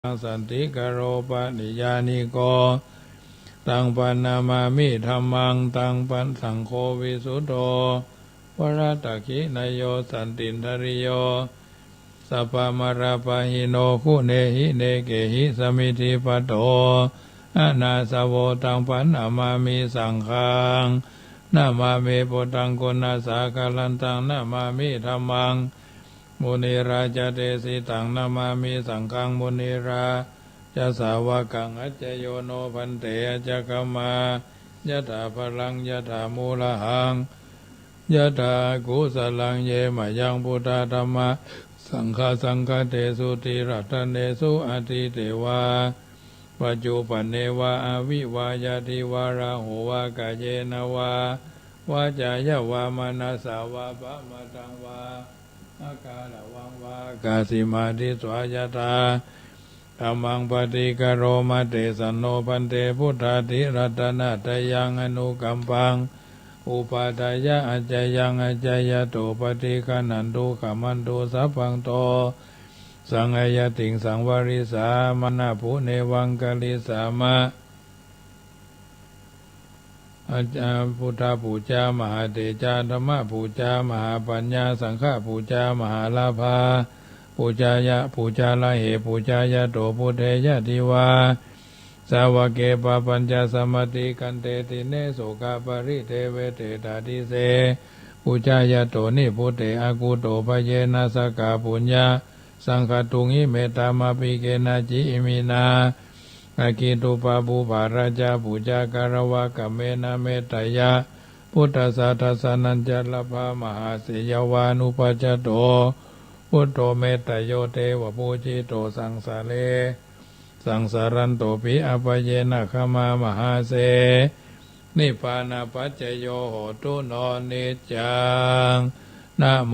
สันติกโรปะนิยานิโกตังปันนามามิธัมมังตังปันสังโฆวิสุทโธวรัตตคินายโยสันตินทริโยสัพพมราปะหิโนคุเนหิเนเกหิสมิธิปโตอานาสโวตังปันนามามิสังฆังนามามิปุตตังกุณาสากลันตังนามามิธัมมังมุนีราจเตสิตังนามามิสังฆังมุนีราจะสาวกังอัจจโยโนพันเตอจกมายะถาพลังยะถามูลหังยะถากุสลังเยมะยังพุทธธรรมะสังฆสังฆเตสุติรัตเนสุอติเตวาปัจจุปันเนวะอวิวายาติวาราโหวากาเยนวาวาจายาวามานาสาวาปะมะตังวาอากาลวังวากาสิมาทิสวายตาธัมมังปฏิกโรมาเตสันโนพันเตพุทธาธิรัตนะตยังอนุกัมปังอุปาทายะอัจจยังอัจจยโตปฏิฆานันตุขมันตุสัพพังโตสังฆยติงสังวริสามนาภูเนวังกาลิสามะอาจารย์พุทธปูจามหาเตจาธรรมปูจามหาปัญญาสังฆปูจามหาลาภาปูจายะปูจาลาเหปูจายะโตพุทเทยะทิวาสาวเกปปัญจสมติกันเตติเนโสกาปริเทเวเตตาดิเสปูจายะโตนิพุทเตอากุโตปเยนะสกาปุญญาสังฆตุงิเมตตามาปิเกนะจิอิมินาอากิตุปาภูภาราชาปูจาการวะกะเมนะเมตตายะพุทธสาทัสสนัญจลภามหาเสยวานุปัจจโตพุทโธเมตตโยเทวปูจิโตสังสาเลสังสารันโตปิอปเยนะขมามหาเสนิพพานาปัจจโยโหตุโนนิจจังนะโม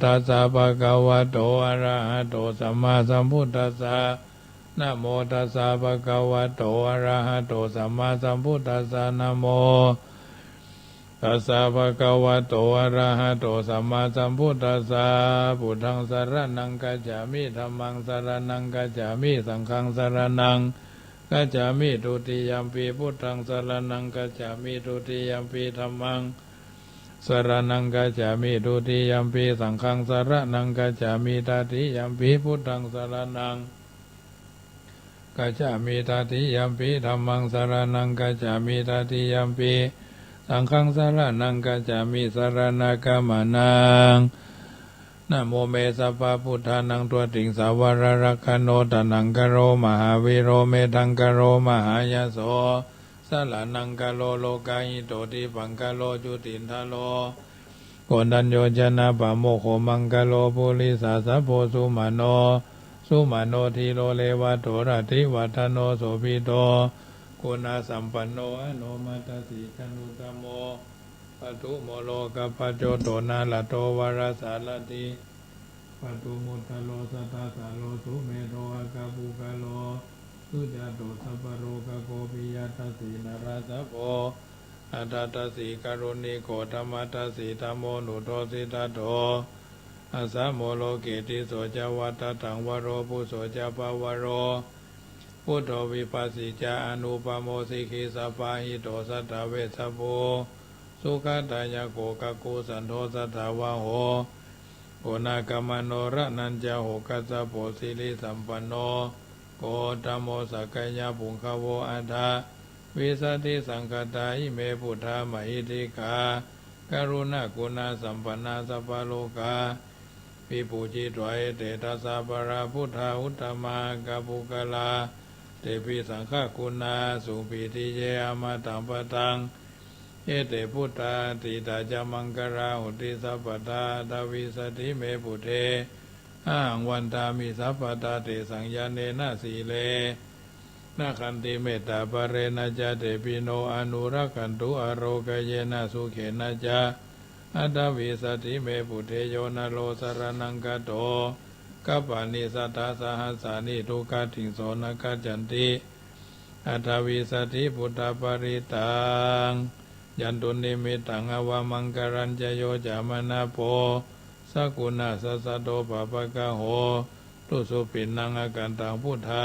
ตัสสะภะคะวะโตอะระหะโตสัมมาสัมพุทธัสสะนะโมตัสสะภะคะวะโตอะระหะโตสัมมาสัมพุทธัสสะนะโมตัสสะภะคะวะโตอะระหะโตสัมมาสัมพุทธัสสะพุทธังสรณังกัจฉามิธัมมังสรณังกัจฉามิสังฆังสรณังกัจฉามิทุติยัมปิพุทธังสรณังกัจฉามิทุติยัมปิธัมมังสรณังกัจฉามิทุติยัมปิสังฆังสรณังกัจฉามิตติยัมปิพุทธังสรณังกัจฉามิตติยัมปิธัมมังสรณังกัจฉามิตติยัมปิสังฆังสรณังกัจฉามิสรณกัมมานังนะโมเมสัพพะพุทธานังตัวติงสาวรรักขโนตนังกโรมหาวิโรเมทังกโรมหายโสสลานังกโลโลกาหิโตติปังกโลจุตินทโลโกนัญโยจนะปะโมโคมังกโลปุริสาสัพโพสุมาโนสุมาโนทีโลเลวะโตระติวัฒโนโสภิโตคุณาสัมปันโนอโนมัตติชนุตโมปทุโมโลกปัจโจโตนาลโตวารสารติปทุมุตโลสัทธาสาโลสุเมโตอะกาปุกโลสุจาโตสัพพโรกโกปิยตัสสีนราสโพอัตตาสีกรุณิโกธรรมตัสสีธรรมโมนุโตสิตาโตอาสาโมโลเกติโสจาวัตตังวโรปุโสจาปวโรพุทโธวิปัสสิจาอนุปโมสิกิสัพพะหิโตสัทธเวสสโพสุขตายโกกกุสันโทสัทธาวะโหโกนากามโนระนันจาโหกัสสะโพสิริสัมปันโนโกตโมสักกายปุงคโวอัฏฐะวิสัตติสังคตาอิเมพุทธามหิติกากรุณากุณาสัมปันนาสัพพโลกาวิปุจิตวยเตตัสสะปะระพุทธาอุตตมากาปุกลาเตปิสังฆคุณาสุปิติเยอมตังปะตังเอเตพุทธาติตาจามังกราหุติสัพพตาดาวิสติเมปุเทอาหังวันตามิสัพพตาเตสังยาเนนะสีเลนะคันติเมตตาปะเรนะจาเตปิโนอนุรักขันตุอโรกเยนะสุเขนะจาอัตตวิสติเมปุเทโยนะโลสรนังกโตกัปปานิสัทธาสหัสสานิทุกขติงโสนกัจจันติอัตถวิสติพุทธปริตังยันตุนิมิตังอวามังกรัญจโยจามนาโปสกุณาสัสสะโตปะปะกะโหโต ตุสุปินังอาการตังพุทธา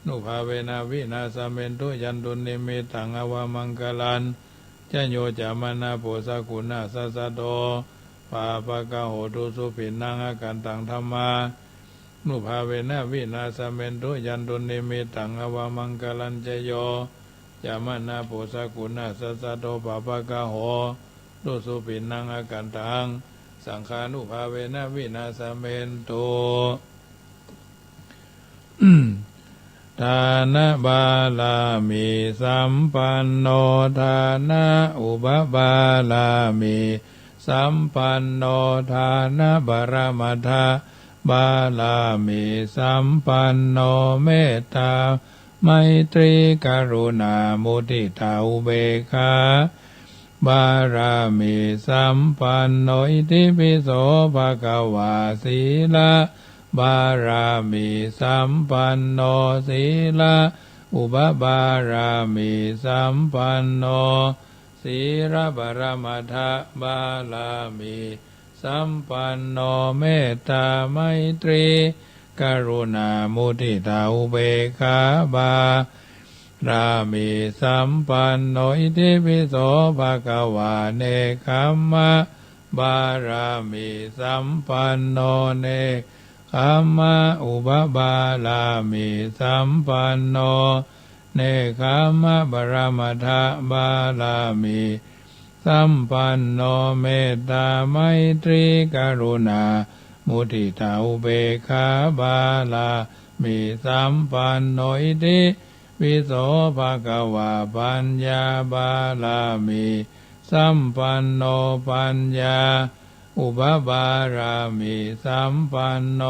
นุภาเวนะวินาสเมนตุยันตุนิมิตังอวามังกลันจะโยจามานาโพสกุณาสัสสะโตปาปะกะโหตุสุปินังอาการตังธรรมานุภาเวนะวินาสเมนตุยันตุนิมิตังอวามังกลันจะโยจามานาโพสกุณาสัสสะโตปาปะกะโหตุสุปินังอาการตังสังฆานุภาเวนะวินาสเมนตุทานะบาลามิสัมปันโนทานะอุปบาลามิสัมปันโนทานะบารมัทธาบาลามิสัมปันโนเมตตาไมตรีกรุณามุทิตาอุเบกขาบารามิสัมปันโนอิติปิโสภะคะวาสีลาบารามิสัมปันโนสีลาอุปบารามิสัมปันโนสีระบารมัทธาบาลามิสัมปันโนเมตตาไมตรีกรุณามุทิตาอุเบกขาบารามิสัมปันโนอิติปิโสภะคะวาเนคัมมะบารามิสัมปันโนเนคัมมะอุปบาลามิสัมปันโนเนคัมมะบารมัทธาบาลามิสัมปันโนเมตตาไมตรีกรุณามุทิตาอุเบกขาบาลามิสัมปันโนอิติปิโสภะคะวาปัญญาบาลามิสัมปันโนปัญญาอุปบารามิสัมปันโน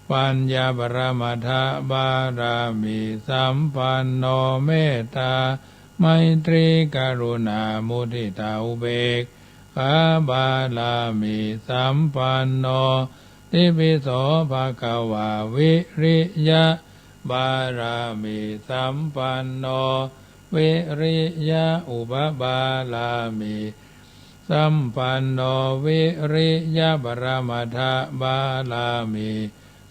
ปัญญาบารมัทธาบารามิสัมปันโนเมตตาไมตรีกรุณามุทิตาอุเบกขาบาลามิสัมปันโนติปิโสภะคะวาวิริยะบารามิสัมปันโนวิริยะอุปบาลามิสัมปันโนวิริยะบารมัทธาบาลามิ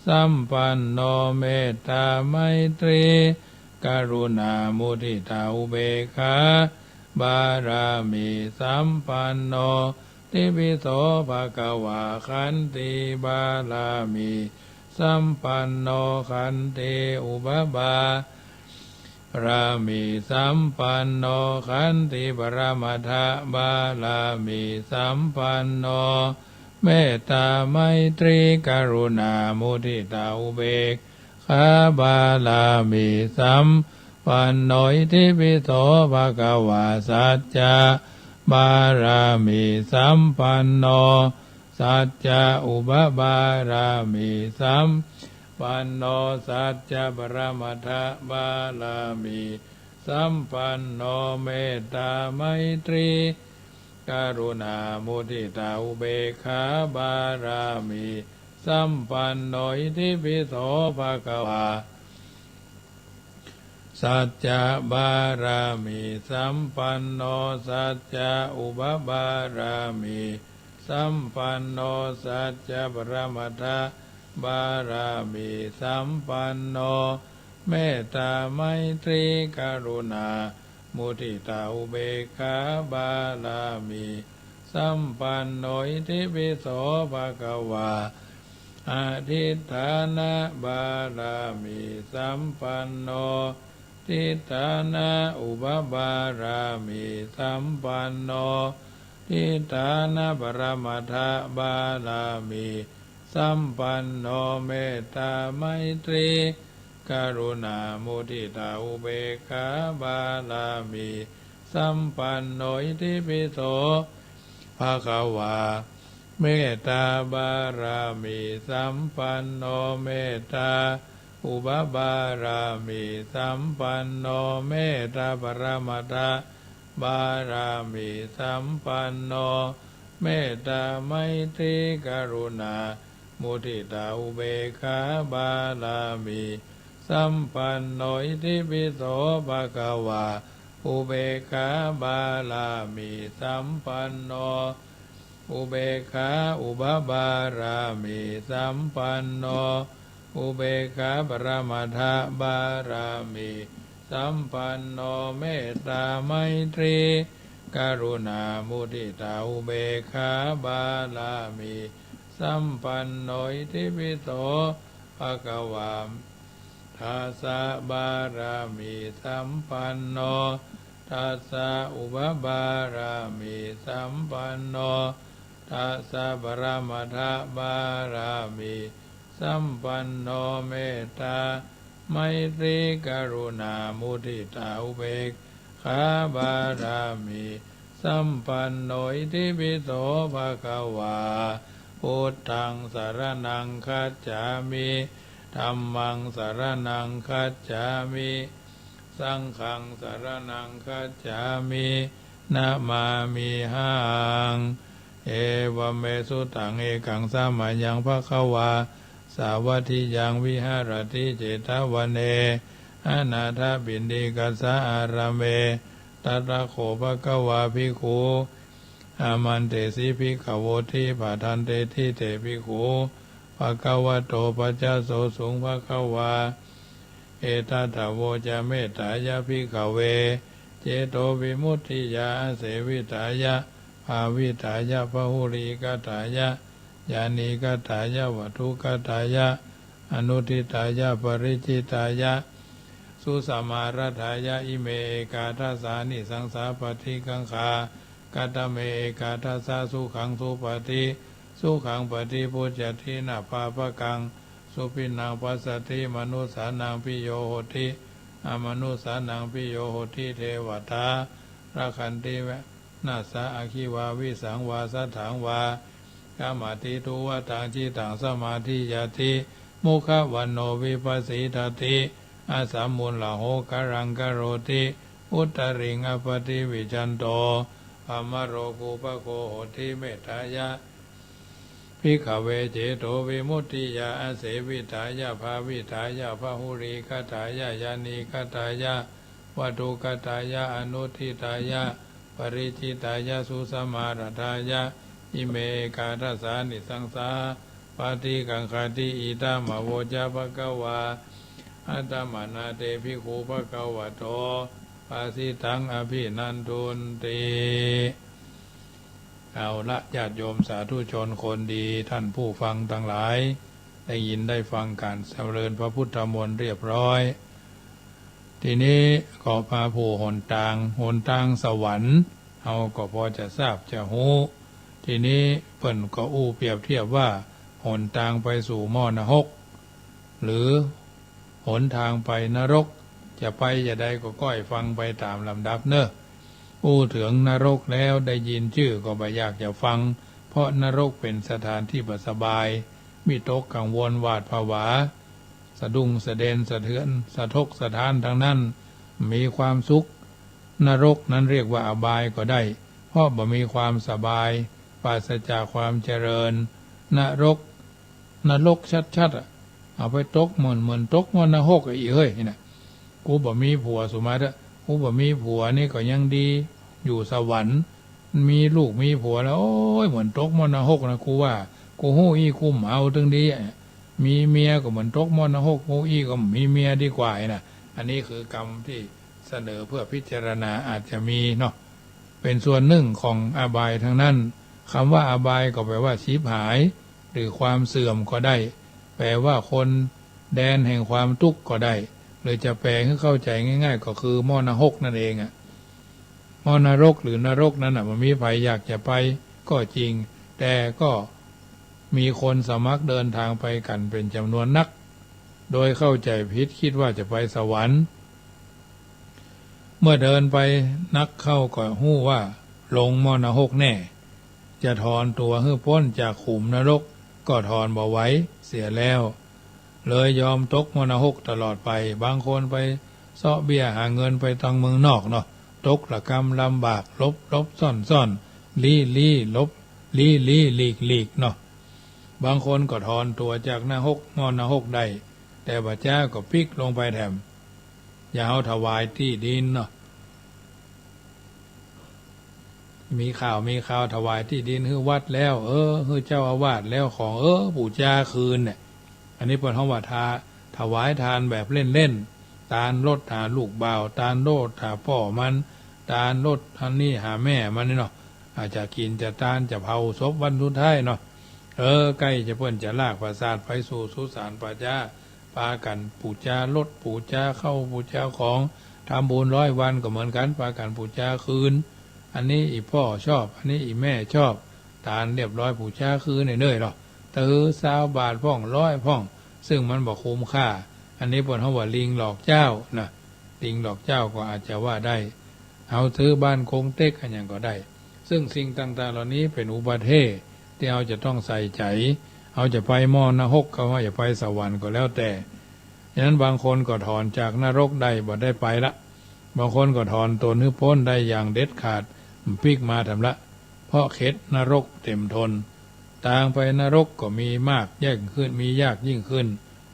สัมปันโนเมตตาไมตรีกรุณามุทิตาอุเบกขาบารามิสัมปันโนติปิโสภะคะวาขันติบาลามิสัมปันโนขันติอุปบารามิสัมปันโนขันติบารมัทธาบาลามิสัมปันโนเมตตาไมตรีกรุณามุทิตาอุเบกขาบาลามิสัมปันโนอิติปิโสภะคะวาสัจจะบารามิสัมปันโนสัจจะอุปบารามิสัมปันโนสัจจะบารมัทธาบาลามิสัมปันโนเมตตาไมตรีกรุณามุทิตาอุเบกขาบารามิสัมปันโนอิติปิโสภะคะวาสัจจะบารามิสัมปันโนสัจจะอุปบารามิสัมปันโนสัจจะบารมัทธาบารามิสัมปันโนเมตตาไมตรีกรุณามุทิตาอุเบกขาบาลามิสัมปันโนอิติปิโสภะคะวาอธิฏฐานะบาลามิสัมปันโนทิฏฐานะอุปบารามิสัมปันโนทิฏฐานะบารมัทธาบาลามิสัมปันโนเมตตาไมตรีกรุณามุทิตาอุเบกขาบาลามิสัมปันโนอิติปิโสภะคะวาเมตตาบารามิสัมปันโนเมตตาอุปบารามิสัมปันโนเมตตาบารมัทธาบารามิสัมปันโนเมตตาไมตรีกรุณามุทิตาอุเบกขาบาลามิสัมปันโนอิติปิโสภะคะวาอุเบกขาบาลามิสัมปันโน อุเบกขาอุปบารามิสัมปันโนอุเบกขาปรมัตถบารามิสัมปันโนเมตตาไมตรีกรุณามุทิตาอุเบกขาบารามิสัมปันโนอิติปิโสภะคะวะทัสสะบารามิสัมปันโนทัสสะอุปบารามิสัมปันโนทัสสะปรมัตถบารามิสัมปันโนเมตตาไมตรีกรุณามุทิตาอุเบกขาบารามิสัมปันโนอิติปิโสภะคะวะพุทธังสรณังคัจฉามิธัมมังสรณังคัจฉามิสังฆังสรณังคัจฉามินะมามิหังเอวเมสุตังเอกังสามายังภควาสาวัติยังวิหารติเจตวันเนอนาถบินดิกัสสะอารามเมตัตระโขภควาภิกขุอามันเตสิภิกขโวทิปะทันเตทิเตภิกขุภควโตปัจจโสสุงภควาเอตัตถโวจะเมตตายะภิกขเวเจโตวิมุตติยาเสวิตายะภาวิตายะพหุริกตายะญาณิกตายะวัตถุกตายะอนุทิตายะปริจิตายะสุสมารัฐายะอิเมเอกาทัสสานิสังสาปฏิกังคากตเมเอกาทัสสะสุขังสุปฏิสุขังปฏิพุจจตินาปาปะกังสุปินังปัสสติมนุสสานังปิโยโหติอมนุสสานังปิโยโหติเทวตาราคันติเวนาสะอาคิวาวิสังวาสัทถังวากามาติทุวตังจิตังสมาธิยติมุขวันโนวิปัสสิทติอาสัมมุลละโหกรังกโรติอุตตริงอปติวิจันโตภมโรกุปโคโหติเมตตายะภิกขเวเจโตวิมุตติยาเสวิตายะภาวิตายะพหุริกตายะญาณิกตายะวัตถุกตายะอนุทิตายะปริจิตายะสุสมารัฐายะอิเมกาทัสสานิสังสาปฏิกังคติอิตามโวจาภควาอัตตมานาเตภิกขุภควโตภาสิตังอภินันทุนติเอาละญาติโยมสาธุชนคนดีท่านผู้ฟังทั้งหลายได้ยินได้ฟังการเจริญพระพุทธมนต์เรียบร้อยทีนี้ก็พาผู้หนทางสวรรค์เราก็พอจะทราบจะหูทีนี้เพิ่นก็เปรียบเทียบว่าหนทางไปสู่หม้อนรกหรือหนทางไปนรกจะไปจะได้ก็ก้อยฟังไปตามลำดับเนอะถึงนรกแล้วได้ยินชื่อก็ไม่อยากจะฟังเพราะนรกเป็นสถานที่บ่สบายมีตกกังวลหวาดผวาสะดุ้งสะเด็นสะเทือนสะทกสะท้านทางนั้นมีความสุขนรกนั้นเรียกว่าอบายก็ได้เพราะบ่มีความสบายปราศจากความเจริญนรกชัดๆเอาไปตกเหมือนตกมนรกอีเฮ้ยนะกูบ่มีผัวสุมาเถอะกูบ่มีผัวนี่ก็ยังดีอยู่สวรรค์มีลูกมีผัวแล้วโอ้ยเหมือนตกมนรกนะกูว่ากูฮู้อีกูเอาตึงดีมีเมียก็เหมือนตกมนรกฮู้อีก็มีเมียดีกว่านะอันนี้คือกรรมที่เสนอเพื่อพิจารณาอาจจะมีเนาะเป็นส่วนหนึ่งของอบายทั้งนั้นคำว่าอบายก็แปลว่าชีพหายหรือความเสื่อมก็ได้แปลว่าคนแดนแห่งความทุกข์ก็ได้หรือจะแปลให้เข้าใจง่ายๆก็คือมนรกนั่นเองมนรกหรือนรกนั้นมันมีใครอยากจะไปก็จริงแต่ก็มีคนสมัครเดินทางไปกันเป็นจำนวนนักโดยเข้าใจผิดคิดว่าจะไปสวรรค์เมื่อเดินไปนักเข้าก็หู้ว่าลงมนรกแน่จะถอนตัวให้พ้นจากขุมนรกก็ถอนบ่ไหวเสียแล้วเลยยอมตกมนรกตลอดไปบางคนไปเสาะเบี้ยหาเงินไปทางเมืองนอกเนาะตกละกรรมลำบากลบซ่อนลี่ลบลี่หลีกเนาะบางคนก็ถอนตัวจากนรกมนรกได้แต่พระเจ้าก็พลิกลงไปแถมอย่าเอาถวายที่ดินเนาะ มีข่าวถวายที่ดินให้วัดแล้วให้เจ้าอาวาสแล้วของปูจาคืนเนี่ยอันนี้เป็นห้องว่าถวายทานแบบเล่นๆตาลรถหาลูกบ่าวตาลโลดหาพ่อมันตาลรถท่านนี่หาแม่มันนี่เนาะอาจจะกินจะตาลจะเผาศพวันสุดท้ายเนาะใกล้จะเพิ่นจะลากประสาทไปสู่สุสานปัจจาปากันปูจารถปูจาเข้าปูจาของทำบุญ100 วันก็เหมือนกันปากันปูจาคืนอันนี้อีพ่อชอบอันนี้อีแม่ชอบทานเรียบร้อยปูจาคืนเนื่อยๆเนาะ20 บาทพ่อง100พ่องซึ่งมันบอกคุ้มค่าอันนี้บนเขาว่าลิงหลอกเจ้านะลิงหลอกเจ้าก็อาจจะว่าได้เอาซื้อบ้านคงเต็กอันอย่างก็ได้ซึ่งสิ่งต่างๆเหล่านี้เป็นอุบัติเหตุที่เราจะต้องใส่ใจเอาจะไปมอนรกเขาว่าอย่าไปสวรรค์ก็แล้วแต่ฉะนั้นบางคนก็ถอนจากนรกได้บ่ได้ไปละบางคนก็ถอนตนให้พ้นได้อย่างเด็ดขาดพลิกมาทำละเพราะเข็ดนรกเต็มทนต่างไปนรกก็มีมากแย่งขึ้นมียากยิ่งขึ้น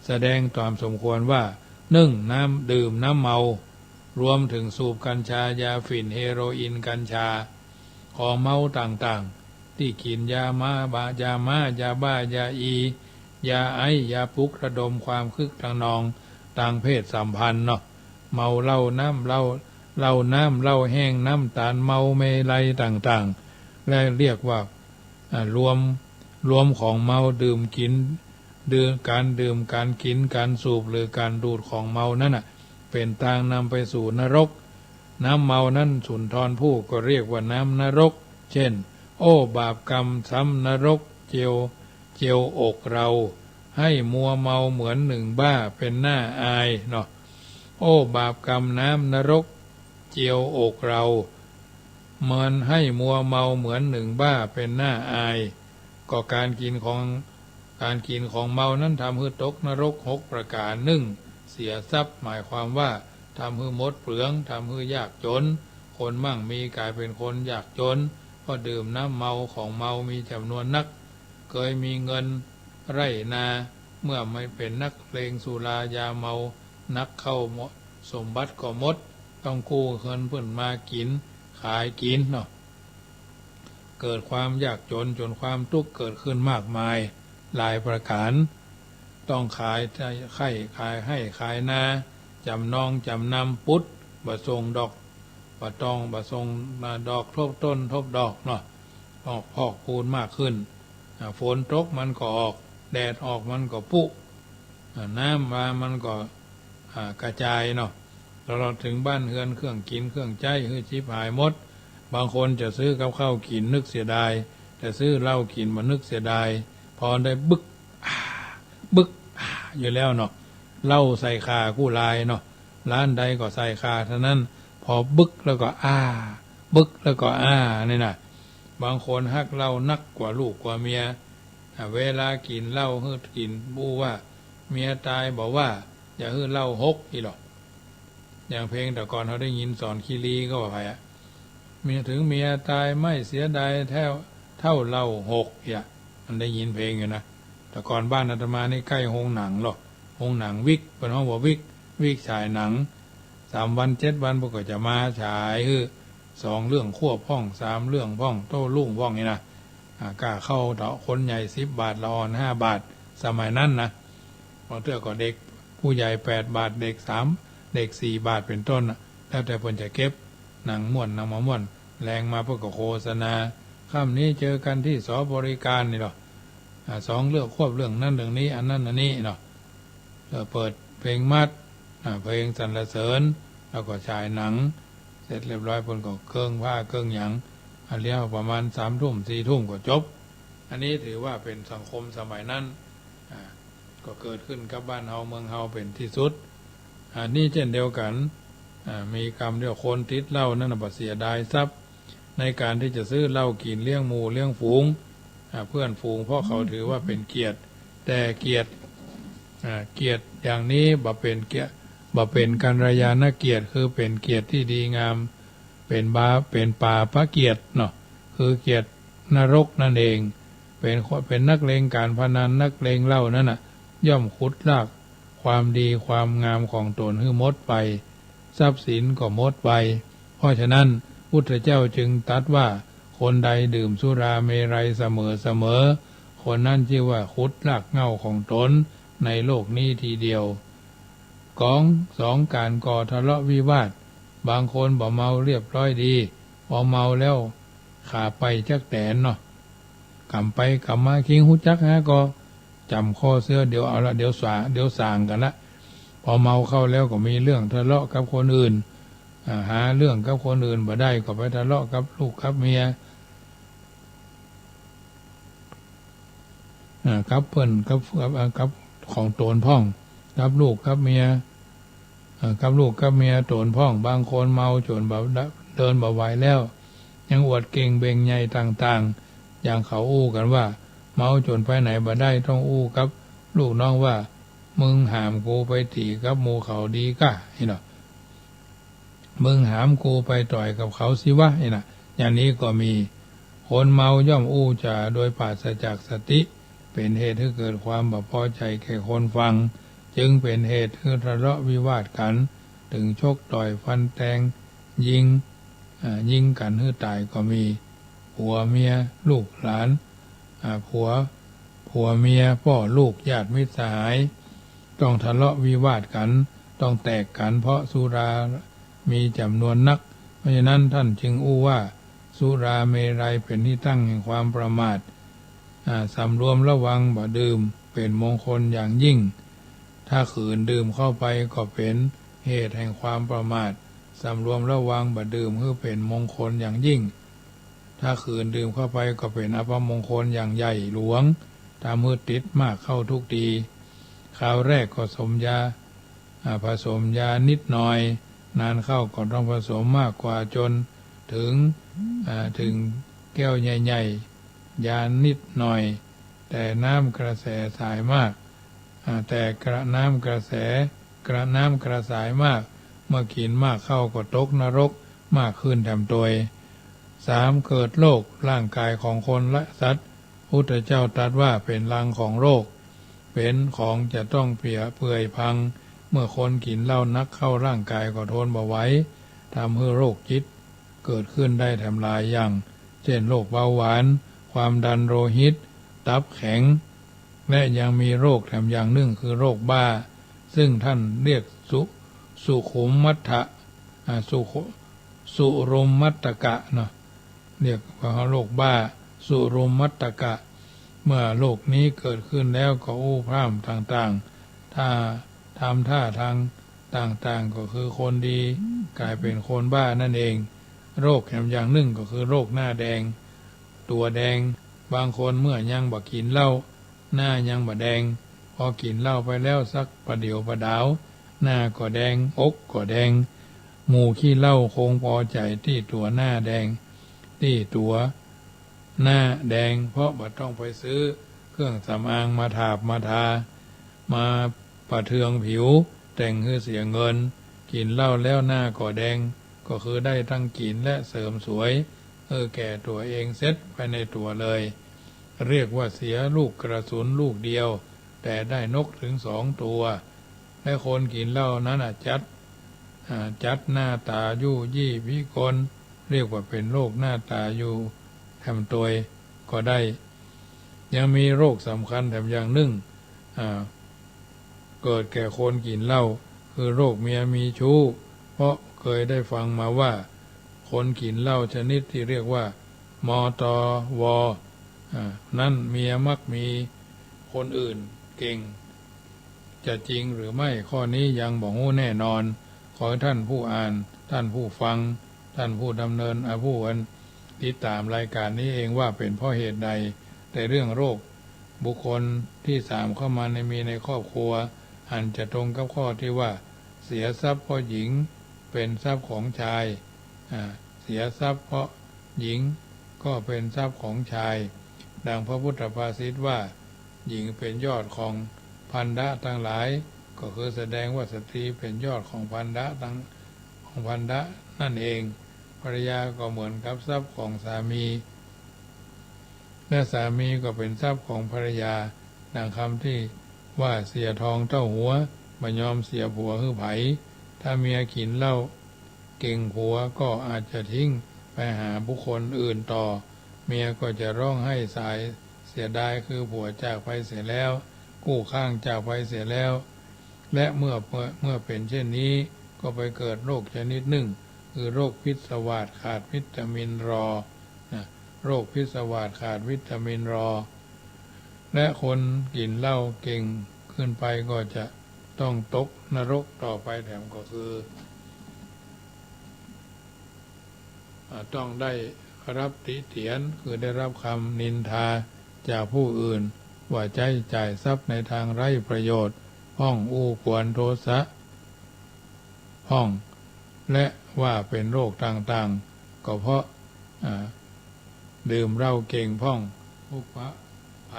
แสดงตามสมควรว่าน้ำดื่มน้ำเมารวมถึงสูบกัญชายาฝิ่นเฮโรอีนกัญชาของเมาต่างๆที่กินยาบ้ายาบ้ายายาไอยาปลุกระดมความคึกทางนองต่างเพศสัมพันธ์เนาะเมาเหล้าน้ำเหล้าแห้งน้ำตาลเมาเมลัยต่างๆและเรียกว่ารวมของเมาดื่มกินการดื่มการกินการสูบหรือการดูดของเมานั่นเป็นทางนำไปสู่นรกน้ำเมานั้นสุนทรภู่ก็เรียกว่าน้ำนรกเช่นโอ้บาปกรรมซ้ำนรกเจียวอกเราให้มัวเมาเหมือนหนึ่งบ้าเป็นหน้าอายเนาะโอ้บาปกรรมน้ำนรกเจียวอกเราเหมือนให้มัวเมาเหมือนหนึ่งบ้าเป็นหน้าอายก็การกินของเมานั้นทำให้ตกนรก6 ประการเสียทรัพย์หมายความว่าทำให้หมดเปลืองทำให้ยากจนคนมั่งมีกลายเป็นคนยากจนเพราะดื่มน้ำเมาของเมามีจำนวนนักเคยมีเงินไร่นาเมื่อไม่เป็นนักเลงสุรายาเมานักเข้าสมบัติก็หมดต้องกู้เงินเพื่อนมากินขายกินเนาะเกิดความยากจนจนความทุกข์เกิดขึ้นมากมายหลายประการต้องขายให้ขายนาจำนองจำนำปุตบะทรงดอกบะตองบะทรงดอกทบต้นทบดอกเนาะพอกพูนมากขึ้นฝนตกมันก็ออกแดดออกมันก็ปุน้ำมามันก็กระจายเนาะตลอดถึงบ้านเฮือนเครื่องกินเครื่องใจคือชิบหายหมดบางคนจะซื้อกับข้าวกินนึกเสียดายแต่ซื้อเหล้ากินมานึกเสียดายพอได้บึกอยู่แล้วเนาะเหล้าใส่คากู้ลายเนาะร้านใดก็ใส่คาเท่านั้นพอบึกแล้วก็บึกแล้วก็นี่นะบางคนฮักเหล้านักกว่าลูกกว่าเมียเวลากินเหล้าให้กินบู้ว่าเมียตายบอกว่าอย่าให้เหล้าหกอีหรอกอย่างเพลงแต่ก่อนเขาได้ยินสอนคีรีก็ว่าไปเมียถึงเมียตายไม่เสียดายเท่าเหล้าหกมันได้ยินเพลงอยู่นะแต่ก่อนบ้านอาตมานี่ใกล้โรงหนังหรอกโรงหนังวิกเป็นห้องว่าวิกฉายหนัง3 วัน 7 วันพวกก็จะมาฉายคือ2 เรื่องควบพ้อง3 เรื่องพ้องโต้รุ่งพ้องนี่นะกล้าเข้าเถาคนใหญ่10 บาทละอ่อน5 บาทสมัยนั้นนะพอเตื้อก็เด็กผู้ใหญ่8 บาทเด็ก4 บาทเป็นต้นแล้วแต่เพิ่นจะเก็บหนังม่วนหนังมาม่วนแรงมาเพื่อก็โฆษณาค่ำนี้เจอกันที่สบริการนี่หรอ2 เรื่องควบเรื่องนั้นเรื่องนี้อันนั้นอันนี้เนาะเปิดเพลงมัดเพลงสรรเสริญแล้วก็ฉายหนังเสร็จเรียบร้อยเพิ่นก็เครื่องผ้าเครื่องหยังเลี้ยวประมาณ3 ทุ่ม4 ทุ่มก็จบอันนี้ถือว่าเป็นสังคมสมัยนั้นก็เกิดขึ้นกับบ้านเฮาเมืองเฮาเป็นที่สุดนี่เช่นเดียวกันมีกรรมเดียวคนติดเหล้านั่นบ่เสียดายทรัพย์ในการที่จะซื้อเหล้ากินเลี้ยงหมู่เลี้ยงฝูงเพื่อนฝูงเพราะเขาถือว่าเป็นเกียรติแต่เกียรติอย่างนี้บ่เป็นกัลยาณเกียรติคือเป็นเกียรติที่ดีงามเป็นป่าพระเกียรติเนาะคือเกียรตินรกนั่นเองเป็นนักเลงการพนันนักเลงเหล้านั่นน่ะย่อมขุดลากความดีความงามของตนให้หมดไปทรัพย์สินก็หมดไปเพราะฉะนั้นพุทธเจ้าจึงตรัสว่า คนใดดื่มสุราเมรัยเสมอคนนั้นชื่อว่าคุดรากเหง้าของตนในโลกนี้ทีเดียวสองการก่อทะเลาะวิวาทบางคนบ่เมาเรียบร้อยดีพอเมาแล้วขาไปจักแตนเนาะกำไปกำมาคิงหุจักฮะก็จำข้อเสื้อเดี๋ยวเอาละเดี๋ยวสางกันละพอเมาเข้าแล้วก็มีเรื่องทะเลาะกับคนอื่นหาเรื่องกับคนอื่นบ่ได้ก็ไปทะเลาะกับลูกกับเมียกับเพิ่นกับของโตนพ่องกับลูกกับเมียกับลูกกับเมียโตนพ่องบางคนเมาจนแบบเดินบ่ไหวแล้วยังอวดเก่งเบ่งใหญ่ต่างๆอย่างเขาอู้กันว่าเมาจนไปไหนบ่ได้ต้องอู้กับลูกน้องว่ามึงหามกูไปตีกับหมู่เขาดีกะนี่เนาะมึงหามกูไปต่อยกับเขาสิวะนี่นะอย่างนี้ก็มีคนเมาย่อมอู้จาโดยปราศจากสติเป็นเหตุให้เกิดความบ่พอใจแก่คนฟังจึงเป็นเหตุให้ทะเลาะวิวาทกันถึงชกต่อยฟันแทงยิงกันให้ตายก็มีผัวเมียลูกหลานผัวเมียพ่อลูกญาติมิตรสหายต้องทะเลาะวิวาทกันต้องแตกกันเพราะสุรามีจำนวนนักเพราะฉะนั้นท่านจึงอู้ว่าสุราเมรัยเป็นที่ตั้งแห่งความประมาทสำรวมระวังบ่ดื่มเป็นมงคลอย่างยิ่งถ้าขืนดื่มเข้าไปก็เป็นเหตุแห่งความประมาทสำรวมระวังบ่ดื่มเพื่อเป็นมงคลอย่างยิ่งถ้าขืนดื่มเข้าไปก็เป็นอัปมงคลอย่างใหญ่หลวงตามมือติดมากเข้าทุกทีคราวแรกก็ผสมยานิดหน่อยนานเข้าก็ต้องผสมมากกว่าจนถึงแก้วใหญ่ๆยานิดหน่อยแต่น้ำกระแสสายมากแต่น้ำกระสายมากเมื่อกินมากเข้าก็ตกนรกมากขึ้นแถมตัว3เกิดโรคร่างกายของคนและสัตว์พุทธเจ้าตรัสว่าเป็นรังของโรคเป็นของจะต้องเปื่อยพังเมื่อคนกินเหล้านักเข้าร่างกายก็ทนบ่ไหวทำให้โรคจิตเกิดขึ้นได้แถมหลายอย่างเช่นโรคเบาหวานความดันโลหิตตับแข็งและยังมีโรคแถมอย่างหนึ่งคือโรคบ้าซึ่งท่านเรียกสุขุมมัตถะสุรุมมัตตกะเนาะเรียกว่าโรคบ้าสุรุมมัตตกะเมื่อโรคนี้เกิดขึ้นแล้วก็อู้พร่ำต่างๆถ้าทำท่าทางต่างๆก็คือคนดีกลายเป็นคนบ้านั่นเองโรคอย่างหนึ่งก็คือโรคหน้าแดงตัวแดงบางคนเมื่อยังบ่กินเหล้าหน้ายังบ่แดงพอกินเหล้าไปแล้วสักประเดี๋ยวประดาวหน้าก็แดงอกก็แดงหมู่ขี้เหล้าคงพอใจที่ตัวหน้าแดงที่ตัวหน้าแดงเพราะบ่ต้องไปซื้อเครื่องสำอางมาทามาประเทืองผิวแต่งให้เสียเงินกินเหล้าแล้วหน้าก็แดงก็คือได้ทั้งกินและเสริมสวยแก่ตัวเองเซ็ตไปในตัวเลยเรียกว่าเสียลูกกระสุนลูกเดียวแต่ได้นกถึง2 ตัวและคนกินเหล้านั้นจัดหน้าตายู่ยี่พิกลเรียกว่าเป็นโรคหน้าตาอยู่แถมตัวก็ได้ยังมีโรคสำคัญแถมอย่างหนึ่งเกิดแก่คนกินเหล้าคือโรคเมียมีชู้เพราะเคยได้ฟังมาว่าคนกินเหล้าชนิดที่เรียกว่ามตวนั่นเมียมักมีคนอื่นเก่งจะจริงหรือไม่ข้อนี้ยังบ่รู้แน่นอนขอให้ท่านผู้อ่านท่านผู้ฟังท่านผู้ดำเนินผู้ติดตามรายการนี้เองว่าเป็นเพราะเหตุใดแต่เรื่องโรคบุคคลที่3เข้ามามีในครอบครัวอันจะตรงกับข้อที่ว่าเสียทรัพย์เพราะหญิงเป็นทรัพย์ของชายเสียทรัพย์เพราะหญิงก็เป็นทรัพย์ของชายดังพระพุทธภาษิตว่าหญิงเป็นยอดของพันธะทั้งหลายก็คือแสดงว่าสตรีเป็นยอดของพันธะนั่นเองภรรยาก็เหมือนกับทรัพย์ของสามีและสามีก็เป็นทรัพย์ของภรรยาดังคำที่ว่าเสียทองเต้าหัวบ่ยอมเสียผัวคือไผถ้าเมียกินเหล้าเก่งผัวก็อาจจะทิ้งไปหาบุคคลอื่นต่อ มียก็จะร้องไห้สายเสียดายคือผัวจากไปเสียแล้วคู่ข้างจากไปเสียแล้วและเมื่อเป็นเช่นนี้ก็ไปเกิดโรคชนิดหนึ่งคือโรคพิษวาสขาดวิตามินรอนะโรคพิษวาสขาดวิตามินรอและคนกินเหล้าเก่งขึ้นไปก็จะต้องตกนรกต่อไปแถมก็คือต้องได้รับติเตียนคือได้รับคำนินทาจากผู้อื่นว่าใช้จ่ายทรัพย์ในทางไร้ประโยชน์ห้องอู้ควรโทสะห้องและว่าเป็นโรคต่างๆก็เพราะดื่มเหล้าเก่งพ่องอุปะไผ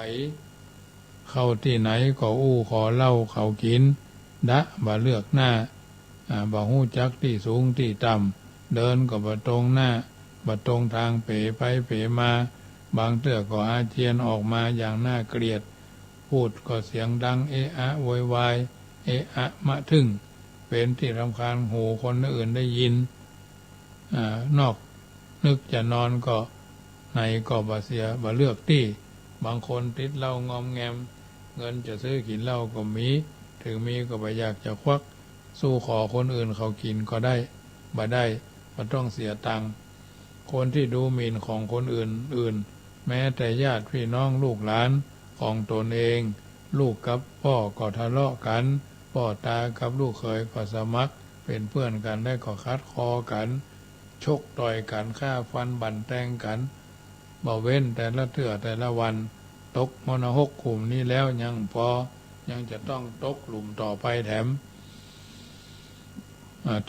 เข้าที่ไหนก็อู้ขอเหล้าเขากินบ่เลือกหน้าบ่หู้จักที่สูงที่ต่ำเดินก็บ่ตรงหน้าบ่ตรงทางเป๋ไปเป๋มาบางเตื้อก็อาเจียนออกมาอย่างน่าเกลียดพูดก็เสียงดังเอะอะโวยวายเอะอะมะทึ่งเป็นที่รำคาญหูคนอื่นได้ยินนอกนึกจะนอนก็ในก็บ่เสียบ่เลือกที่บางคนติดเหล้างอมแงมเงินจะซื้อกินเหล้าก็มีถึงมีก็บ่อยากจะควักสู้ขอคนอื่นเขากินก็ได้บ่ได้บ่ต้องเสียตังค์คนที่ดูหมิ่นของคนอื่นแม้แต่ญาติพี่น้องลูกหลานของตนเองลูกกับพ่อก็ทะเลาะกันพ่อตากับลูกเขยก็สมัครเป็นเพื่อนกันได้ก็คัดคอกันชกต่อยกันฆ่าฟันบั่นแทงกันบ่เว้นแต่ละเทื่อแต่ละวันตกมรณะขุมนี้แล้วยังจะต้องตกหลุมต่อไปแถม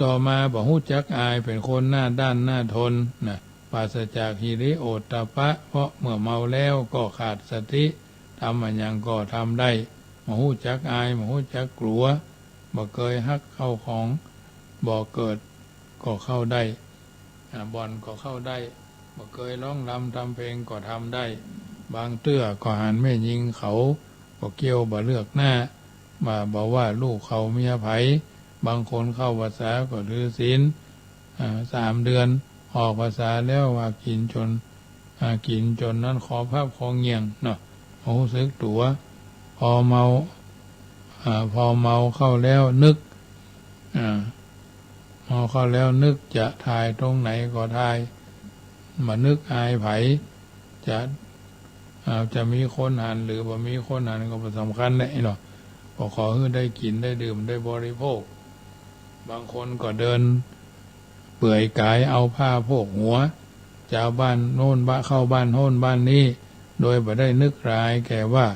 ต่อมาบ่ฮู้จักอายเป็นคนหน้าด้านหน้าทนนะปราศจากหิริโอตตัปปะเพราะเมื่อเมาแล้วก็ขาดสติทำอันยังก็ทำได้บ่ฮู้จักอายบ่ฮู้จักกลัวบ่เคยฮักเข้าของบ่เกิดก็เข้าได้บ่อนก็เข้าได้บ่เคยร้องรำทำเพลงก็ทำได้บางเตื้อก็หันแม่ยิงเขาก็เกี่ยวบ่เลือกหน้าบอกว่าลูกเขาเมียไผบางคนเข้าพรรษาก็ถือศีล3 เดือนออกพรรษาแล้วว่ากินจนนั้นขอภาพของเงียงเนาะรู้สึกตัวพอเมาเข้าแล้วนึกพอเข้าแล้วนึกจะถ่ายตรงไหนก็ถ่ายมานึกอายไผจะมีคนหันหรือบ่มีคนหันก็บ่สำคัญได้หรอกก็ขอให้ได้กินได้ดื่มได้บริโภคบางคนก็เดินเปื่อยกายเอาผ้าโพกหัวจะเอาบ้านโน่นเข้าบ้านโน่นบ้านนี้โดยบ่ได้นึกร้ายแก่ว่า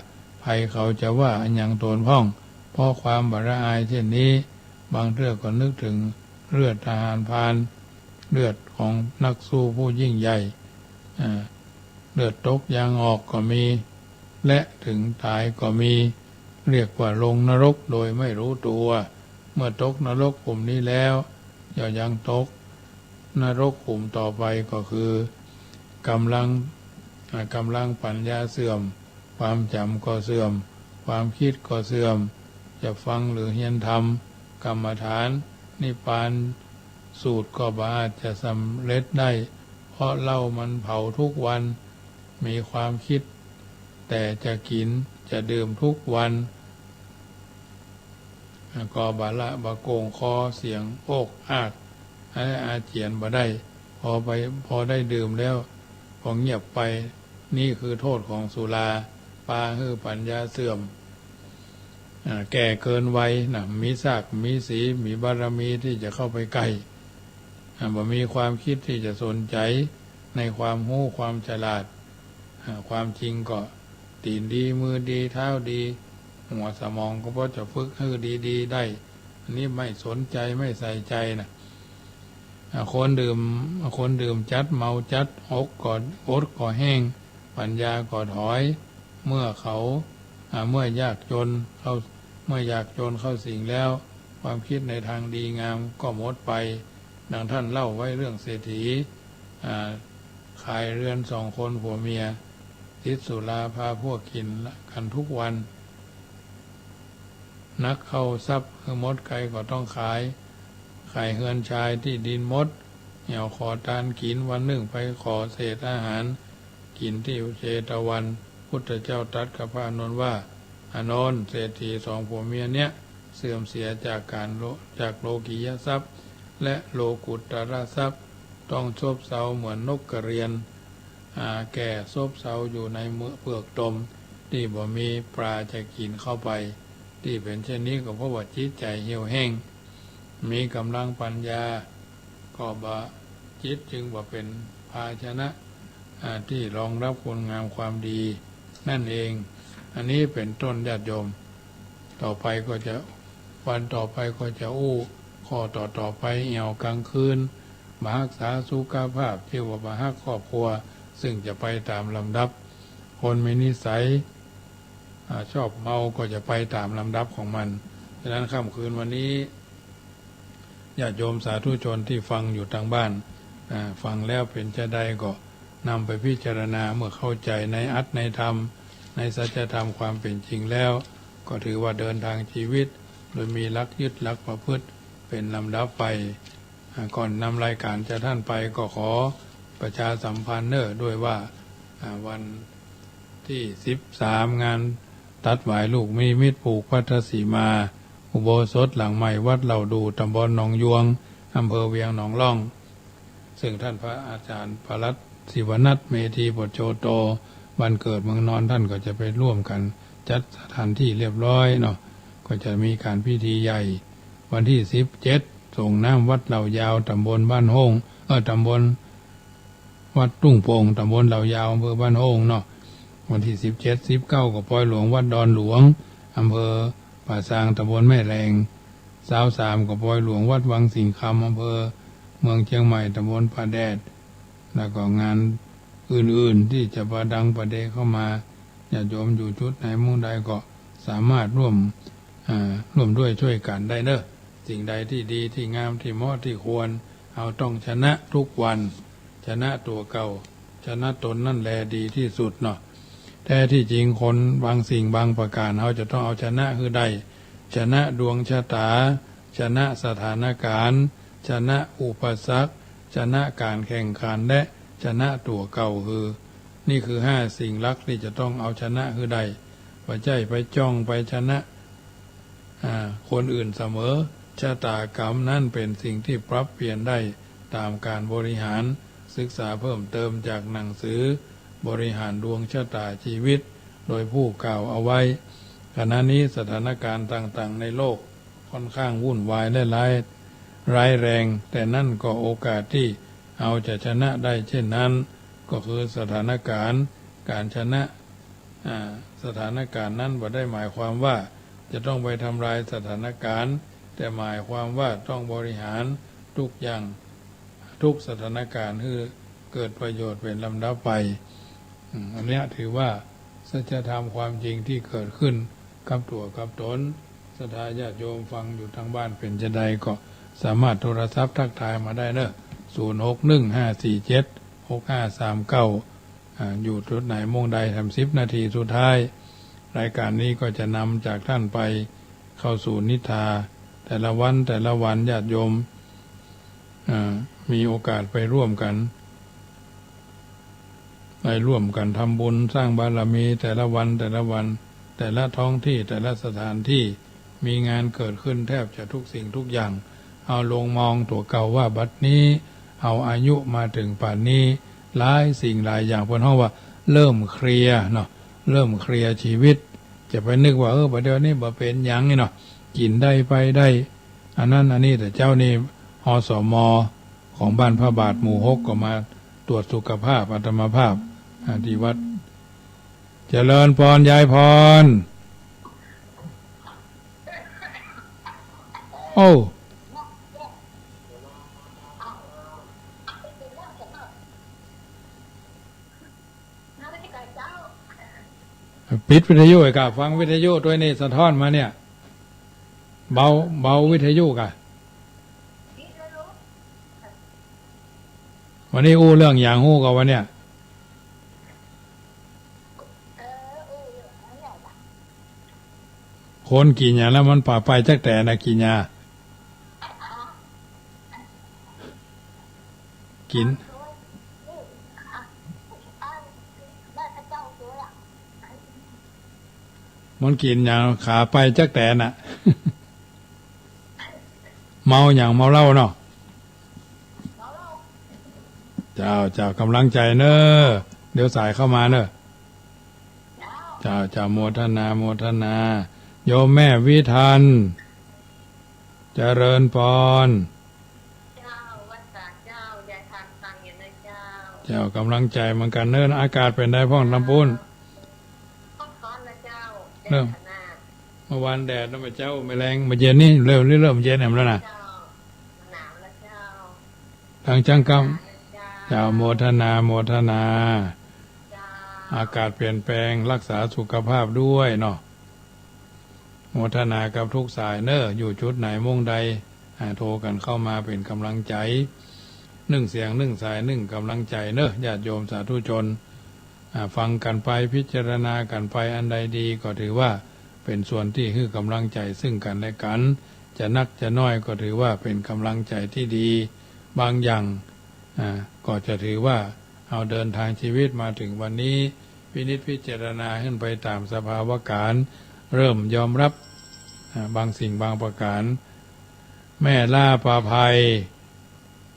ภัยเขาจะว่าอันยังตนพ่องเพราะความบ่ละอายเช่นนี้บางเรื่องก็นึกถึงเลือดทหารพรานเลือดของนักสู้ผู้ยิ่งใหญ่เลือดตกยางออกก็มีและถึงตายก็มีเรียกว่าลงนรกโดยไม่รู้ตัวเมื่อตกนรกขุมนี้แล้วยังตกนรกขุมต่อไปก็คือกำลังปัญญาเสื่อมความจำก็เสื่อมความคิดก็เสื่อมจะฟังหรือเรียนธรรมกรรมฐานนิพพานสูตรก็บ่อาจจะสำเร็จได้เพราะเหล้ามันเผาทุกวันมีความคิดแต่จะกินจะดื่มทุกวันก็บาละบะโกงคอเสียงโอกอากให้อาเจียนบ่ได้พอได้ดื่มแล้วพอเงียบไปนี่คือโทษของสุราปาหื้อปัญญาเสื่อมแก่เกินวัยนะมีศักดิ์มีสีมีบารมีที่จะเข้าไปใกล้บ่มีความคิดที่จะสนใจในความรู้ความฉลาดความจริงก็ตีนดีมือดีเท้าดีหัวสมองก็เพราะจะฝึกให้ดีๆได้อันนี้ไม่สนใจไม่ใส่ใจนะคนดื่มจัดเมาจัดอกก็แห้งปัญญาก็ถอยเมื่อยากจนเข้าสิ่งแล้วความคิดในทางดีงามก็หมดไปดังท่านเล่าไว้เรื่องเศรษฐีขายเรือน2 คนผัวเมียติดสุราพาพวกกินกันทุกวันนักเข้าทรัพย์มดไก่ก็ต้องขายเฮือนชายที่ดินมดเหี่ยวขอทานกินวันหนึ่งไปขอเศษอาหาร กินที่เชตวันพุทธเจ้าตรัสกับพระอานนท์ว่าอานนท์เศรษฐีสองผัวเมียเนี้ยเสื่อมเสียจากโลกียทรัพย์และโลกุตตรทรัพย์ต้องซบเซาเหมือนนกกระเรียนแก่ซบเซาอยู่ในเปลือกตมที่บ่มีปลาจะกินเข้าไปที่เป็นเช่นนี้ก็เพราะว่าจิตใจเหี่ยวแห้งมีกำลังปัญญาก็บ่จิตจึงบ่เป็นภาชนะที่รองรับคุณงามความดีนั่นเองอันนี้เป็นต้นญาติโยมต่อไปก็จะวันต่อไปก็จะข้อต่อไปเหี่ยวกลางคืนมารักษาสุขภาพที่ว่ามารักครอบครัวซึ่งจะไปตามลำดับคนมีนิสัยชอบเมาก็จะไปตามลำดับของมันฉะนั้นค่ำคืนวันนี้ญาติโยมสาธุชนที่ฟังอยู่ทางบ้านฟังแล้วเป็นจะได้ก็นำไปพิจารณาเมื่อเข้าใจในอัตในธรรมในสัจธรรมความเป็นจริงแล้วก็ถือว่าเดินทางชีวิตโดยมีหลักยึดหลักประพฤติเป็นลำดับไปก่อนนำรายการจะท่านไปก็ขอประชาสัมพันธ์ด้วยว่าวันที่13งานตัดหวายลูกมีมิตรผูกพัทธสีมาอุโบสถหลังใหม่วัดเหล่าดูตำบลหนองยวงอำเภอเวียงหนองล่องซึ่งท่านพระอาจารย์พรัตน์ศิวนัทเมธีบทโชโตวันเกิดเมืองนอนท่านก็จะไปร่วมกันจัดสถานที่เรียบร้อยเนาะก็จะมีการพิธีใหญ่วันที่17ส่งน้ำวัดเหล่ายาวตำบลบ้านโฮงตำบลวัดตุ้งโป่งตำบลเหล่ายาวอำเภอบ้านโฮงเนาะวันที่17-19ก็ปล่อยหลวงวัดดอนหลวงอำเภอป่าซางตำบลแม่แรง23ก็ปล่อยหลวงวัดวังสิงคำอำเภอเมืองเชียงใหม่ตำบลป่าแดดแล้วก็งานอื่นๆที่จะประดังประเดเข้ามาญาติโยมอยู่ชุดไหนมุ่งใดก็สามารถร่วมด้วยช่วยกันได้เนอะสิ่งใดที่ดีที่งามที่เหมาะที่ควรเอาต้องชนะทุกวันชนะตัวเก่าชนะตนนั่นแลดีที่สุดเนาะแท้ที่จริงคนบางสิ่งบางประการเขาจะต้องเอาชนะคือได้ชนะดวงชะตาชนะสถานการณ์ชนะอุปสรรคชนะการแข่งขันและชนะตัวเก่าคือนี่คือ5สิ่งลักที่จะต้องเอาชนะคือได้ไปใจไปจ้องไปชนะคนอื่นเสมอชะตากรรมนั่นเป็นสิ่งที่ปรับเปลี่ยนได้ตามการบริหารศึกษาเพิ่มเติมจากหนังสือบริหารดวงชะตาชีวิตโดยผู้กล่าวเอาไว้ขณะนี้สถานการณ์ต่างๆในโลกค่อนข้างวุ่นวายและร้ายแรงแต่นั่นก็โอกาสที่เอาจะชนะได้เช่นนั้นก็คือสถานการณ์การชนะสถานการณ์นั้นบ่ได้หมายความว่าจะต้องไปทำลายสถานการณ์แต่หมายความว่าต้องบริหารทุกอย่างทุกสถานการณ์คือเกิดประโยชน์เป็นลำดับไปอันนี้ถือว่าสัจธรรมความจริงที่เกิดขึ้นกับตัวกับตนศรัทธาญาติโยมฟังอยู่ทางบ้านเป็นจะใดก็สามารถโทรศัพท์ทักทายมาได้เนอะ0615476539อยู่จุดไหนโมงใดทำ10 นาทีสุดท้ายรายการนี้ก็จะนำจากท่านไปเข้าสู่นิทาแต่ละวันญาติโยมมีโอกาสไปร่วมกันทำบุญสร้างบารมีแต่ละวันแต่ละท้องที่แต่ละสถานที่มีงานเกิดขึ้นแทบจะทุกสิ่งทุกอย่างเอาลงมองตัวเก่าว่าบัดนี้เอาอายุมาถึงป่านนี้หลายสิ่งหลายอย่างเพิ่นเฮาว่าเริ่มเคลียร์เนาะเริ่มเคลียร์ชีวิตจะไปนึกว่าประเดี๋ยวนี้บ่เป็นหยังนี่เนาะกินได้ไปได้อันนั้นอันนี้แต่เจ้านี่อสมของบ้านพระบาทหมู่6ก็มาตรวจสุขภาพอัตมภาพที่วัดเจริญพรยายพรโอ้ปิดวิทยุไอ้กะฟังวิทยุตัวนี้สะท้อนมาเนี่ยเบาวิทยุกะวันนี้เรื่องอย่างกับวันเนี่ยคนกินยาแล้วมันป่าไปจักแต่นะกินยากิน มันกินอย่างขาไปจักแต่น่ะ เมาอย่างเมาเหล้าเนาะเจ้ากำลังใจเนอะเดี๋ยวสายเข้ามาเนอะเจ้าโมทนาโมทนาโยมแม่วิทันเจริญพรเจ้าวัดสาเจ้ายายทานฟังอยู่นะเจ้าเจ้ากำลังใจเหมือนกันเนอะอากาศเป็นได้พ่องลำพูนร้อนนะเจ้าเริ่มเมื่อวานแดดแล้วมาเจ้าไม่แรงมาเย็นนี่เริ่มเย็นแหมแล้วนะเจ้าหนาวแล้วเจ้าทางจังกำเจ้าโมทนาโมทนาอากาศเปลี่ยนแปลงรักษาสุขภาพด้วยเนาะโมทนากับทุกสายเนอะอยู่จุดไหนมุ่งใดโทรกันเข้ามาเป็นกำลังใจนึ่งเสียงนึ่งสายนึ่งกำลังใจเนอะญาติโยมสาธุชนฟังกันไปพิจารณากันไปอันใดดีก็ถือว่าเป็นส่วนที่คือกำลังใจซึ่งกันและกันจะนักจะน้อยก็ถือว่าเป็นกำลังใจที่ดีบางอย่างก็จะถือว่าเอาเดินทางชีวิตมาถึงวันนี้พินิจพิจารณาขึ้นไปตามสภาวะการเริ่มยอมรับบางสิ่งบางประการแม่ล่าปาภัย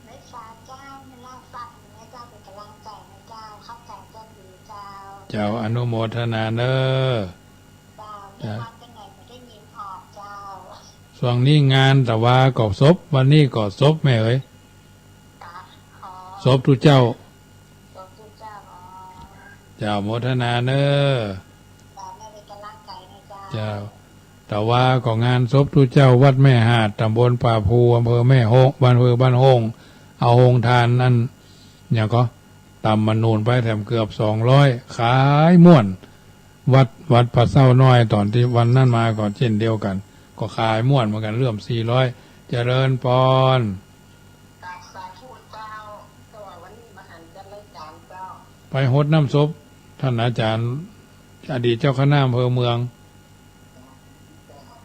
แม่ฟ้าเจ้าแม่ล่าฟังแม่เจ้าเป็นกำลังใจนะเจ้าเข้าใจเจ้าดีเจ้าอนุโมทนาเนอเจ้าเป็นไงไม่ได้ยินออกเจ้าช่วงนี้งานแต่ว่ากอบศพวันนี้กอบศพแม่เอ๋ยศพทุเจ้าเจ้าโมทนาเนอเจ้าแต่ว่าก็งานศพทุเจ้าวัดแม่หาดตำบลป่าภูอำเภอแม่ฮงบ้านบ้านฮงเอาฮงทานนั่นอย่างก็ตำมันนูนไปแถมเกือบ200ขายม่วนวัดปัดเศร้าน้อยตอนที่วันนั้นมาก่อนเช่นเดียวกันก็ขายม่วนเหมือนกันเริ่ม400เจริญพรไปฮดน้ำศพท่านอาจารย์อดีตเจ้าคณะอำเภอเมือง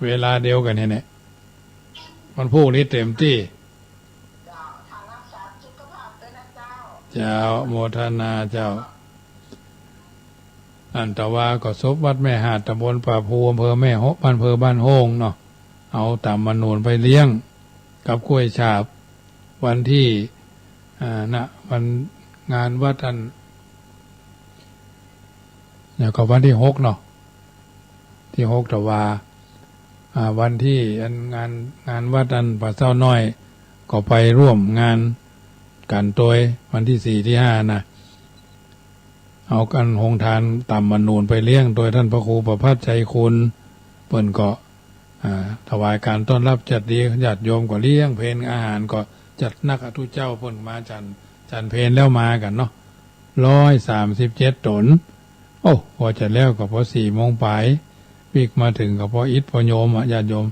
เวลาเดียวกันเนี่ยมันพูดนี้เต็มที่เจ้าโมทนาเจ้าอันตวาก็ศพวัดแม่หาดตำบลป่าภูอำเภอแม่ฮกบ้านโฮงเนาะเอาตามมนูนไปเลี้ยงกับกล้วยฉาบวันที่วันงานวัดอันเนี่ยก็วันที่6เนาะที่6ตะวาวันที่งานวัดอันป่าเศร้าน้อยก็ไปร่วมงานกันโดยวันที่4ที่5นะเอากันหงทานต่ำมนูนไปเลี้ยงโดยท่านพระครูประภัสชัยคุณเปิ่นก็ถวายการต้อนรับจัดดีญาติโยมก็เลี้ยงเพลอาหารก็จัดนักอทุเจ้าเปิ่นมาจันเพลแล้วมากันเนาะ137 ตนโอ้พอจะแล้วก็พอ4 โมงไปปีกมาถึงก็พออิฐพอโยมญาติโยม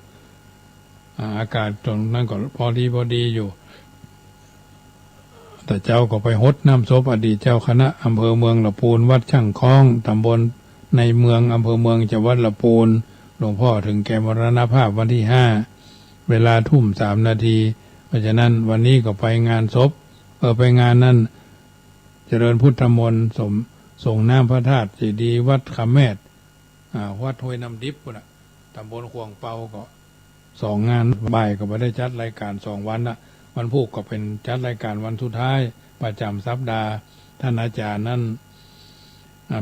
อากาศตรงนั้นก็พอดีอยู่แต่เจ้าก็ไปฮดน้ำศพอดีตเจ้าคณะอำเภอเมืองละปูนวัดช่างคล้องตำบลในเมืองอำเภอเมืองจังหวัดละปูนหลวงพ่อถึงแก่มรณภาพวันที่5 เวลา 19:03 เพราะฉะนั้นวันนี้ก็ไปงานศพไปงานนั้นเจริญพุทธมนต์ส่งน้ำพระธาตุเจดีย์วัดคำแมดวัดห้วยน้ำดิบน่ะตำบลขวงเปาก็2 งานบ่ายก็ไม่ได้จัดรายการ2 วันนะวันพุธก็เป็นจัดรายการวันสุดท้ายประจำสัปดาห์ท่านอาจารย์นั่น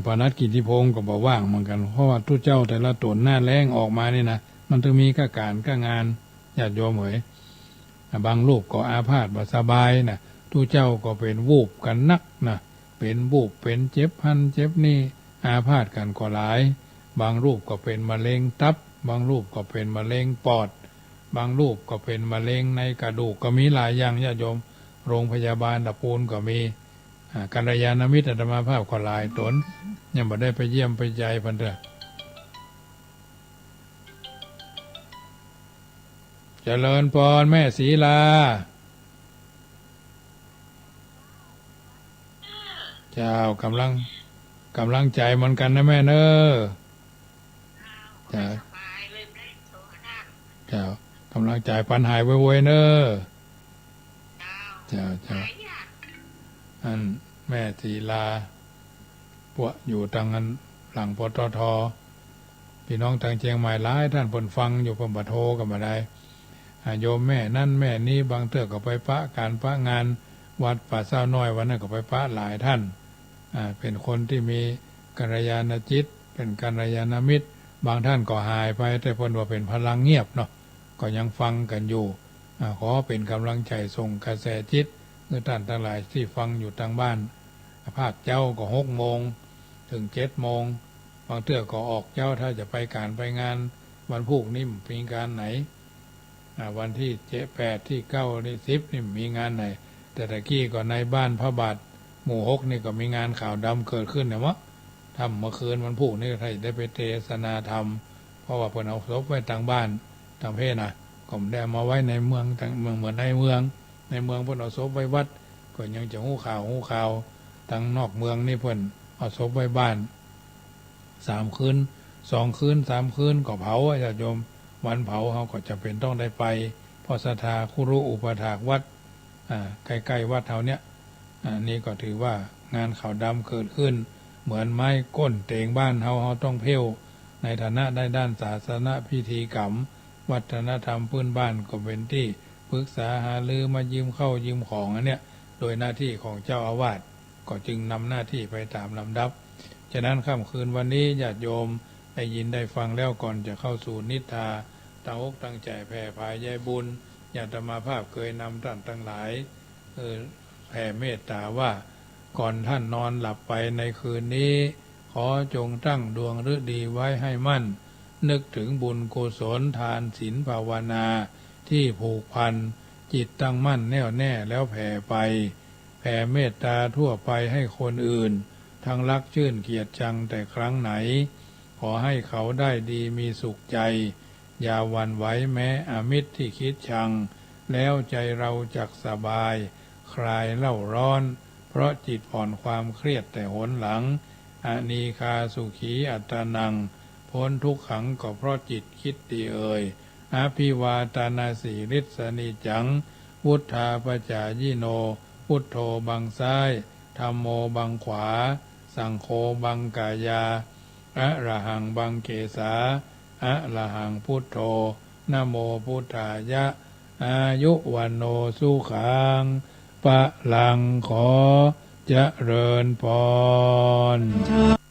ปนัดกิติพงศ์ก็บอกว่างเหมือนกันเพราะว่าทุกเจ้าแต่ละตนหน้าแรงออกมานี่นะมันต้องมีก็การก็งานญาติโยมเหยบางรูปก็อาพาธบ่สบายนะทุกเจ้าก็เป็นวูบกันนักนะเป็นวูบเป็นเจ็บหันเจ็บนี่อาพาธกันก็หลายบางรูปก็เป็นมะเร็งตับบางรูปก็เป็นมะเร็งปอดบางรูปก็เป็นมะเร็งในกระดูกก็มีหลายอย่างญาติโยมโรงพยาบาลตะปูนก็มีกัลยาณมิตรอาตมาภาพก็หลายตนยังบ่ได้ไปเยี่ยมไปใจพันเถอะเจริญพรแม่ศรีลาเจ้ากำลังใจเหมือนกันนะแม่เนอะเจ้ากำลังใจปัญหาไว้ๆเนอะเจ้าอันแม่ศรีลาพวกอยู่ทางนั้นหลังปตท พี่น้องทางเชียงใหม่หลายท่านเพิ่นฟังอยู่เพิ่นบ่โทรกันมาได้โยมแม่นั่นแม่นี้บางเทื่อก็ไปปะการปะงานวัดป่าเศร้าน้อยวันนั้นก็ไปปะหลายท่านเป็นคนที่มีกัลยาณจิตเป็นกัลยาณมิตรบางท่านก็หายไปแต่เพิ่นว่าเป็นพลังเงียบเนาะก็ยังฟังกันอยู่ขอเป็นกำลังใจส่งกระแสจิตเมื่อท่านทั้งหลายที่ฟังอยู่ทางบ้านภาคเจ้าก็6 โมงถึง7 โมงบางเทื่อก็ออกเจ้าถ้าจะไปการไปงานวันพุธนี่มีการไหนวันที่8ที่9ที่10นี่มีงานไหนแต่ตะกี้ก็ในบ้านพระบาทหมู่6นี่ก็มีงานข่าวดำเกิดขึ้นนะวะทำเมื่อคืนวันพุธนี่ใครได้ไปเทศนาธรรมเพราะว่าเพิ่นเอาศพไว้ทางบ้านทางเพศก็ไม่ได้มาไว้ในเมืองทางเมืองเหมือนในเมืองเพิ่นเอาศพไว้วัดก็ยังจะหู้ข่าวทางนอกเมืองนี่เพิ่นเอาศพไว้บ้าน3 คืน2 คืน3 คืนก็เผาญาติโยมวันเผาเขาก็จะเป็นต้องได้ไปเพราะศรัทธาครูอุปถากวัดใกล้ๆวัดเฮาเนี้ยนี่ก็ถือว่างานข่าวดำเกิดขึ้นเหมือนไม้ก้นเตงบ้านเฮาต้องเพ่วในฐานะได้ด้านศาสนพิธีกรรมวัฒนธรรมพื้นบ้านก็เป็นที่ปรึกษาหารือมายืมเข้ายืมของอันเนี้ยโดยหน้าที่ของเจ้าอาวาสก็จึงนำหน้าที่ไปตามลำดับฉะนั้นค่ำคืนวันนี้ญาติโยมได้ยินได้ฟังแล้วก่อนจะเข้าสู่นิทราตั้งอกตั้งใจแผ่ภายใยบุญญาติมาภาพเคยนำท่านทั้งหลายแผ่เมตตาว่าก่อนท่านนอนหลับไปในคืนนี้ขอจงตั้งดวงฤดีไว้ให้มั่นนึกถึงบุญกุศลทานศีลภาวนาที่ผูกพันจิตตั้งมั่นแน่วแน่แล้วแผ่ไปแผ่เมตตาทั่วไปให้คนอื่นทั้งรักชื่นเกียรติชังแต่ครั้งไหนขอให้เขาได้ดีมีสุขใจอย่าหวั่นไหวแม้อมิตรที่คิดชังแล้วใจเราจักสบายคลายเล่าร้อนเพราะจิตผ่อนความเครียดแต่หนหลังอานีคาสุขีอัตตนังพ้นทุกขังก็เพราะจิตคิดดีเอ่ยอภิวาตานาสีฤทธสนิจังพุทธาปจายิโนพุทโธบังซ้ายธัมโมบังขวาสังโฆบังกายาอะระหังบังเกสาอะระหังพุทโธนะโมพุทธายะอายุวันโนสุขังปะลังขอเจริญพร